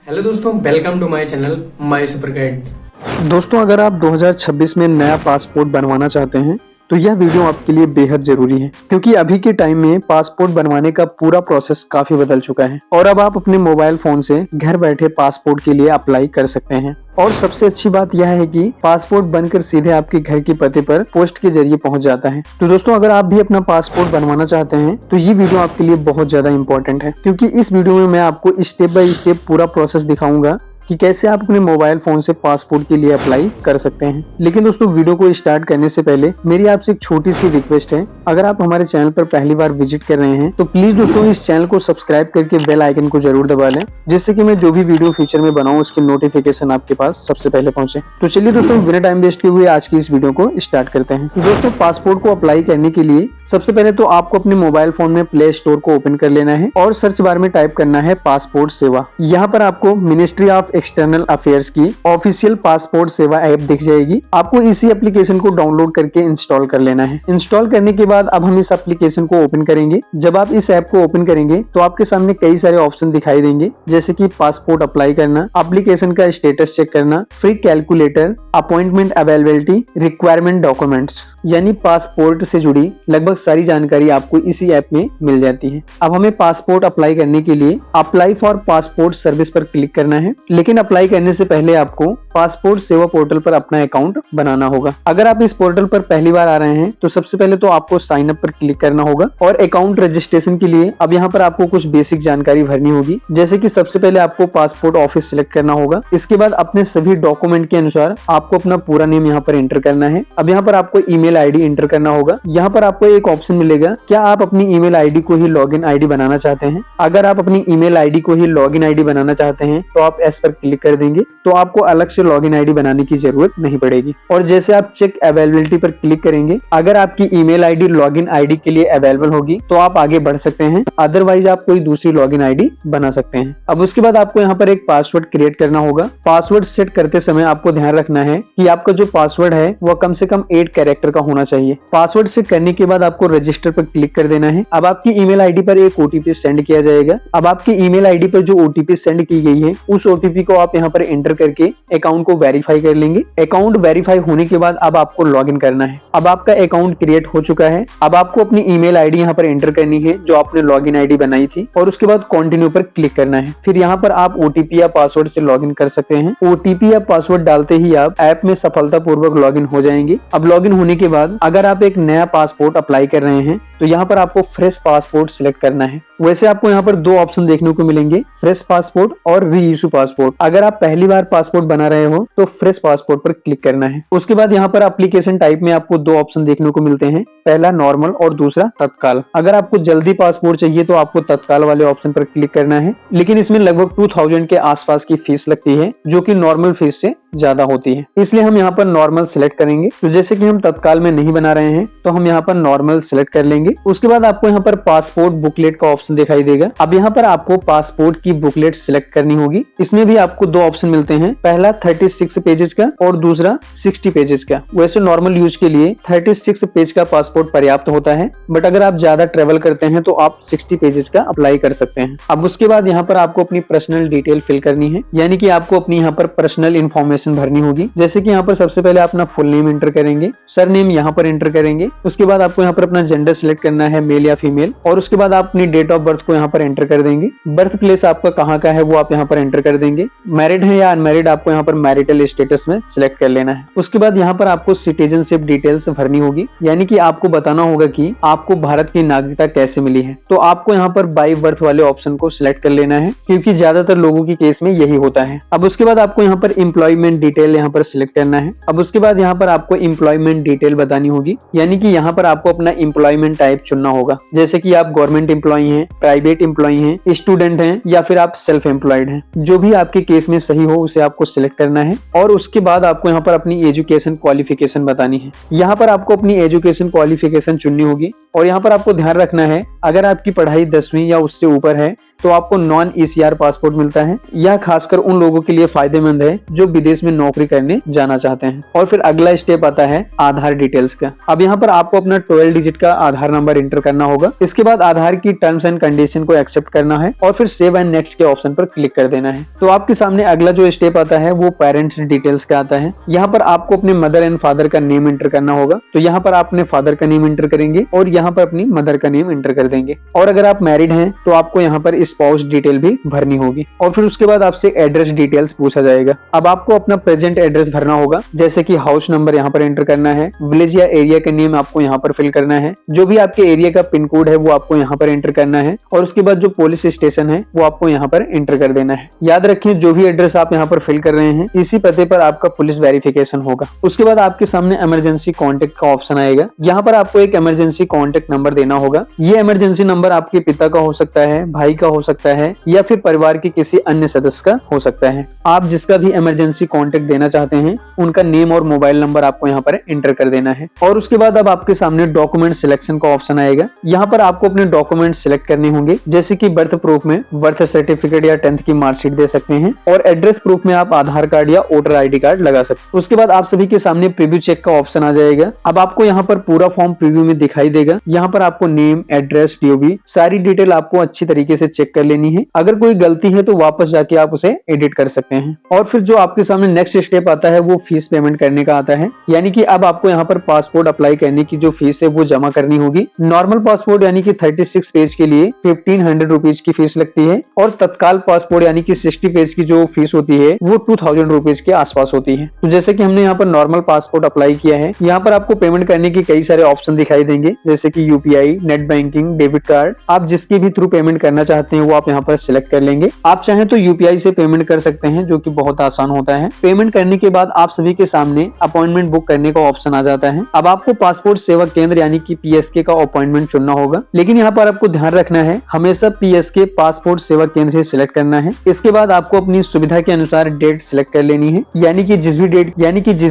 Hello दोस्तों, welcome to my channel my super guide. दोस्तों, अगर आप 2026 में नया पासपोर्ट बनवाना चाहते हैं तो यह वीडियो आपके लिए बेहद जरूरी है, क्योंकि अभी के टाइम में पासपोर्ट बनवाने का पूरा प्रोसेस काफी बदल चुका है और अब आप अपने मोबाइल फोन से घर बैठे पासपोर्ट के लिए अप्लाई कर सकते हैं। और सबसे अच्छी बात यह है कि पासपोर्ट बनकर सीधे आपके घर के पते पर पोस्ट के जरिए पहुंच जाता है। तो दोस्तों, अगर आप भी अपना पासपोर्ट बनवाना चाहते हैं तो ये वीडियो आपके लिए बहुत ज्यादा इंपॉर्टेंट है, क्योंकि इस वीडियो में मैं आपको स्टेप बाय स्टेप पूरा प्रोसेस दिखाऊंगा कि कैसे आप अपने मोबाइल फोन से पासपोर्ट के लिए अप्लाई कर सकते हैं। लेकिन दोस्तों, वीडियो को स्टार्ट करने से पहले मेरी आपसे एक छोटी सी रिक्वेस्ट है। अगर आप हमारे चैनल पर पहली बार विजिट कर रहे हैं तो प्लीज दोस्तों इस चैनल को सब्सक्राइब करके बेल आइकन को जरूर दबा लें, जिससे कि मैं जो भी वीडियो फ्यूचर में बनाऊं उसकी नोटिफिकेशन आपके पास सबसे पहले पहुंचे। तो चलिए दोस्तों, बिना टाइम वेस्ट किए हुए आज की इस वीडियो को स्टार्ट करते हैं। दोस्तों, पासपोर्ट को अप्लाई करने के लिए सबसे पहले तो आपको अपने मोबाइल फोन में प्ले स्टोर को ओपन कर लेना है और सर्च बार में टाइप करना है पासपोर्ट सेवा। यहाँ पर आपको मिनिस्ट्री ऑफ एक्सटर्नल अफेयर्स की ऑफिशियल पासपोर्ट सेवा ऐप दिख जाएगी। आपको इसी एप्लीकेशन को डाउनलोड करके इंस्टॉल कर लेना है। इंस्टॉल करने के बाद अब हम इस एप्लीकेशन को ओपन करेंगे। जब आप इस ऐप को ओपन करेंगे तो आपके सामने कई सारे ऑप्शन दिखाई देंगे, जैसे कि पासपोर्ट अप्लाई करना, एप्लीकेशन का स्टेटस चेक करना, free calculator, appointment availability, requirement documents, यानी पासपोर्ट से जुड़ी लगभग सारी जानकारी आपको इसी ऐप में मिल जाती है। अब हमें पासपोर्ट अप्लाई करने के लिए अप्लाई फॉर पासपोर्ट सर्विस पर क्लिक करना है, लेकिन अप्लाई करने से पहले आपको पासपोर्ट सेवा पोर्टल पर अपना अकाउंट बनाना होगा। अगर आप इस पोर्टल पर पहली बार आ रहे हैं तो सबसे पहले तो आपको साइन अप पर क्लिक करना होगा और अकाउंट रजिस्ट्रेशन के लिए अब यहाँ पर आपको कुछ बेसिक जानकारी भरनी होगी, जैसे कि सबसे पहले आपको पासपोर्ट ऑफिस सिलेक्ट करना होगा। इसके बाद अपने सभी डॉक्यूमेंट के अनुसार आपको अपना पूरा नेम यहाँ पर एंटर करना है। अब यहाँ पर आपको ईमेल आईडी एंटर करना होगा। यहाँ पर आपको एक ऑप्शन मिलेगा, क्या आप अपनी ईमेल आईडी को ही लॉगिन आईडी बनाना चाहते हैं। अगर आप अपनी ईमेल आईडी को ही लॉगिन आईडी बनाना चाहते हैं तो आप एस पर क्लिक कर देंगे, तो आपको अलग से लॉगिन आईडी बनाने की जरूरत नहीं पड़ेगी। और जैसे आप चेक अवेलेबिलिटी पर क्लिक करेंगे, अगर आपकी ईमेल आईडी लॉगिन आईडी के लिए अवेलेबल होगी तो आप आगे बढ़ सकते हैं, अदरवाइज आप कोई दूसरी लॉगिन आईडी बना सकते हैं। अब उसके बाद आपको यहाँ पर एक पासवर्ड क्रिएट करना होगा। पासवर्ड सेट करते समय आपको ध्यान रखना है कि आपका जो पासवर्ड है वह कम से कम 8 कैरेक्टर का होना चाहिए। पासवर्ड सेट करने के बाद आपको रजिस्टर पर क्लिक कर देना है। अब आपकी ईमेल आईडी पर एक ओटीपी सेंड किया जाएगा। अब आपकी ईमेल आईडी पर जो ओटीपी सेंड की गई है उस ओटीपी को आप यहाँ पर एंटर करके अकाउंट को वेरीफाई कर लेंगे। अकाउंट वेरीफाई होने के बाद अब आपको लॉगिन करना है। अब आपका अकाउंट क्रिएट हो चुका है। अब आपको अपनी ईमेल आईडी यहाँ पर एंटर करनी है जो आपने लॉगिन आईडी बनाई थी, और उसके बाद कंटिन्यू पर क्लिक करना है। फिर यहाँ पर आप ओटीपी या पासवर्ड से लॉगिन कर सकते हैं। ओटीपी या पासवर्ड डालते ही आप ऐप में सफलतापूर्वक लॉगिन हो जाएंगे। अब लॉगिन होने के बाद अगर आप एक नया पासपोर्ट अप्लाई कर रहे हैं तो यहाँ पर आपको फ्रेश पासपोर्ट सिलेक्ट करना है। वैसे आपको यहाँ पर दो ऑप्शन देखने को मिलेंगे, फ्रेश पासपोर्ट और री इशू पासपोर्ट। अगर आप पहली बार पासपोर्ट बना रहे हो तो फ्रेश पासपोर्ट पर क्लिक करना है। उसके बाद यहाँ पर एप्लीकेशन टाइप में आपको दो ऑप्शन देखने को मिलते हैं, पहला नॉर्मल और दूसरा तत्काल। अगर आपको जल्दी पासपोर्ट चाहिए तो आपको तत्काल वाले ऑप्शन पर क्लिक करना है, लेकिन इसमें लगभग 2000 के आसपास की फीस लगती है, जो कि नॉर्मल फीस से ज्यादा होती है, इसलिए हम यहाँ पर नॉर्मल सिलेक्ट करेंगे। तो जैसे कि हम तत्काल में नहीं बना रहे हैं तो हम यहाँ पर नॉर्मल सिलेक्ट कर लेंगे। उसके बाद आपको यहाँ पर पासपोर्ट बुकलेट का ऑप्शन दिखाई देगा। अब यहाँ पर आपको पासपोर्ट की बुकलेट सिलेक्ट करनी होगी। इसमें भी आपको दो ऑप्शन मिलते हैं, पहला 36 पेजेस का और दूसरा 60 पेजेस का। वैसे नॉर्मल यूज के लिए 36 पेज का पासपोर्ट पर्याप्त होता है, बट अगर आप ज्यादा ट्रेवल करते हैं तो आप 60 पेजेस का अप्लाई कर सकते हैं। अब उसके बाद यहाँ पर आपको अपनी पर्सनल डिटेल फिल करनी है, यानी कि आपको अपनी यहाँ पर पर्सनल इन्फॉर्मेशन भरनी होगी। जैसे कि यहाँ पर सबसे पहले अपना फुल नेम एंटर करेंगे, सर नेम यहाँ पर एंटर करेंगे। उसके बाद आपको यहाँ पर अपना जेंडर सिलेक्ट करना है, मेल या फीमेल, और उसके बाद आप अपनी डेट ऑफ बर्थ को यहाँ पर एंटर कर देंगे। बर्थ प्लेस आपका कहाँ का है वो आप यहाँ पर एंटर कर देंगे। मैरिड है या अनमैरिड आपको यहाँ पर मैरिटल स्टेटस में सिलेक्ट कर लेना है। उसके बाद यहाँ पर आपको सिटीजनशिप डिटेल्स भरनी होगी, यानी कि आपको बताना होगा कि आपको भारत की नागरिकता कैसे मिली है। तो आपको यहाँ पर बाय बर्थ वाले ऑप्शन को सिलेक्ट कर लेना है, क्योंकि ज्यादातर लोगों की केस में यही होता है। अब उसके बाद आपको यहाँ पर एम्प्लॉयमेंट डिटेल यहाँ पर सिलेक्ट करना है। अब उसके बाद यहाँ पर आपको एम्प्लॉयमेंट डिटेल बतानी होगी, यानी कि यहाँ पर आपको अपना एम्प्लॉयमेंट टाइप चुनना होगा, जैसे कि आप गवर्नमेंट एम्प्लॉय हैं, प्राइवेट एम्प्लॉय हैं, स्टूडेंट हैं या फिर आप सेल्फ एम्प्लॉयड हैं। जो भी आपके केस में सही हो उसे आपको सिलेक्ट करना है। और उसके बाद आपको यहाँ पर अपनी एजुकेशन क्वालिफिकेशन बतानी है। यहाँ पर आपको अपनी एजुकेशन क्वालिफिकेशन चुननी होगी, और यहाँ पर आपको ध्यान रखना है, अगर आपकी पढ़ाई 10वीं या उससे ऊपर है तो आपको नॉन ECR पासपोर्ट मिलता है। यह खासकर उन लोगों के लिए फायदेमंद है जो विदेश में नौकरी करने जाना चाहते हैं। और फिर अगला स्टेप आता है आधार डिटेल्स का। अब यहाँ पर आपको अपना 12 डिजिट का आधार नंबर एंटर करना होगा। इसके बाद आधार की टर्म्स एंड कंडीशन को एक्सेप्ट करना है और फिर सेव एंड नेक्स्ट के ऑप्शन पर क्लिक कर देना है। तो आपके सामने अगला जो स्टेप आता है वो पेरेंट्स डिटेल्स का आता है। यहाँ पर आपको अपने मदर एंड फादर का नेम एंटर करना होगा। तो यहाँ पर आप अपने फादर का नेम एंटर करेंगे और यहाँ पर अपनी मदर का नेम एंटर कर देंगे। और अगर आप मैरिड हैं तो आपको यहाँ पर स्पाउस डिटेल भी भरनी होगी। और फिर उसके बाद आपसे एड्रेस डिटेल्स पूछा जाएगा। अब आपको अपना प्रेजेंट एड्रेस भरना होगा, जैसे कि हाउस नंबर यहाँ पर एंटर करना है, विलेज या एरिया का नेम आपको यहाँ पर फिल करना है, जो भी आपके एरिया का पिन कोड है वो आपको यहाँ पर एंटर करना है और उसके बाद जो पुलिस स्टेशन है वो आपको यहाँ पर एंटर कर देना है। याद रखिए जो भी एड्रेस आप यहाँ पर फिल कर रहे हैं इसी पते पर आपका पुलिस वेरिफिकेशन होगा। उसके बाद आपके सामने इमरजेंसी कॉन्टेक्ट का ऑप्शन आएगा। यहाँ पर आपको एक इमरजेंसी कॉन्टेक्ट नंबर देना होगा। ये इमरजेंसी नंबर आपके पिता का हो सकता है, भाई का हो सकता है या फिर परिवार के किसी अन्य सदस्य का हो सकता है। आप जिसका भी इमरजेंसी कॉन्टेक्ट देना चाहते हैं उनका नेम और मोबाइल नंबर आपको यहाँ पर एंटर कर देना है। और उसके बाद अब आपके सामने डॉक्यूमेंट सिलेक्शन का ऑप्शन आएगा। यहाँ पर आपको अपने डॉक्यूमेंट सिलेक्ट करने होंगे, जैसे कि बर्थ प्रूफ में बर्थ सर्टिफिकेट या 10th की मार्कशीट दे सकते हैं और एड्रेस प्रूफ में आप आधार कार्ड या वोटर ID कार्ड लगा सकते हैं। उसके बाद आप सभी के सामने प्रीव्यू चेक का ऑप्शन आ जाएगा। अब आपको यहाँ पर पूरा फॉर्म प्रीव्यू में दिखाई देगा। यहाँ पर आपको नेम, एड्रेस, DOB सारी डिटेल आपको अच्छी तरीके से चेक कर लेनी है। अगर कोई गलती है तो वापस जाके आप उसे एडिट कर सकते हैं। और फिर जो आपके सामने नेक्स्ट स्टेप आता है वो फीस पेमेंट करने का आता है। यानी कि अब आपको यहाँ पर पासपोर्ट अप्लाई करने की जो फीस है वो जमा करनी होगी। नॉर्मल पासपोर्ट यानी कि 36 पेज के लिए 1500 रुपीज की फीस लगती है और तत्काल पासपोर्ट यानी कि 60 पेज की जो फीस होती है वो 2000 रुपीज के आसपास होती है। तो जैसे कि हमने यहाँ पर नॉर्मल पासपोर्ट अप्लाई किया है, यहाँ पर आपको पेमेंट करने के कई सारे ऑप्शन दिखाई देंगे, जैसे कि UPI, net banking, debit card. आप जिसके भी थ्रू पेमेंट करना चाहते हैं वो आप यहाँ पर सिलेक्ट कर लेंगे। आप चाहें तो UPI से पेमेंट कर सकते हैं, जो कि बहुत आसान होता है। पेमेंट करने के बाद आप सभी के सामने अपॉइंटमेंट बुक करने का ऑप्शन आ जाता है। अब आपको पासपोर्ट सेवा केंद्र यानी कि PSK का अपॉइंटमेंट चुनना होगा, लेकिन यहाँ पर आपको ध्यान रखना है हमेशा PSK पासपोर्ट सेवा केंद्र ही सिलेक्ट करना है। इसके बाद आपको अपनी सुविधा के अनुसार डेट सिलेक्ट कर लेनी है, यानी कि जिस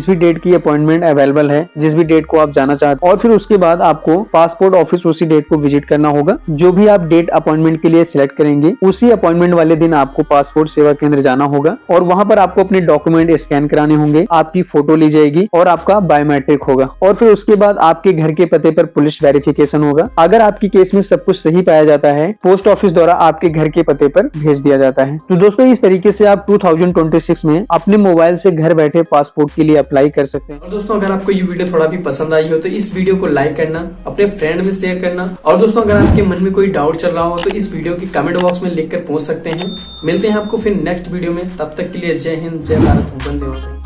भी डेट की अपॉइंटमेंट अवेलेबल है, जिस भी डेट को आप जाना चाहते हैं। और फिर उसके बाद आपको पासपोर्ट ऑफिस उसी डेट को विजिट करना होगा। जो भी आप डेट अपॉइंटमेंट के लिए सिलेक्ट करेंगे उसी अपॉइंटमेंट वाले दिन आपको पासपोर्ट सेवा केंद्र जाना होगा और वहां पर आपको अपने डॉक्यूमेंट स्कैन कराने होंगे, आपकी फोटो ली जाएगी और आपका बायोमेट्रिक होगा। और फिर उसके बाद आपके घर के पते पर पुलिस वेरिफिकेशन होगा। अगर आपकी केस में सब कुछ सही पाया जाता है, पोस्ट ऑफिस द्वारा आपके घर के पते पर भेज दिया जाता है। तो दोस्तों इस तरीके से आप 2026 में अपने मोबाइल से घर बैठे पासपोर्ट के लिए अप्लाई कर सकते हैं। और दोस्तों अगर आपको ये वीडियो थोड़ा भी पसंद आई हो तो इस वीडियो को लाइक करना, अपने फ्रेंड में शेयर करना। और दोस्तों अगर आपके मन में कोई डाउट चल रहा हो तो इस वीडियो की कमेंट बॉक्स में लिखकर पूछ सकते हैं। मिलते हैं आपको फिर नेक्स्ट वीडियो में, तब तक के लिए जय हिंद, जय भारत, वंदे मातरम।